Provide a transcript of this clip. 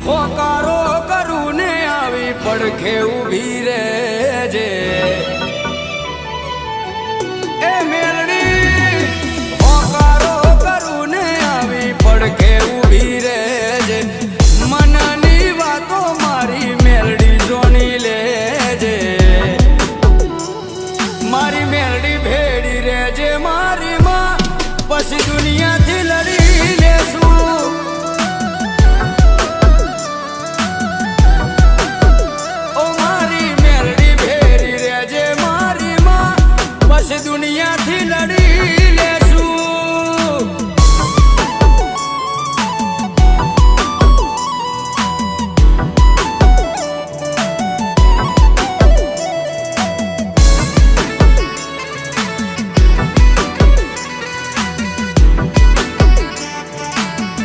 હોકારો કરું ને આવી પડખે ઊભી રહેજે એ મેરડી હોકારો કરું ને આવી પડખે ઊભી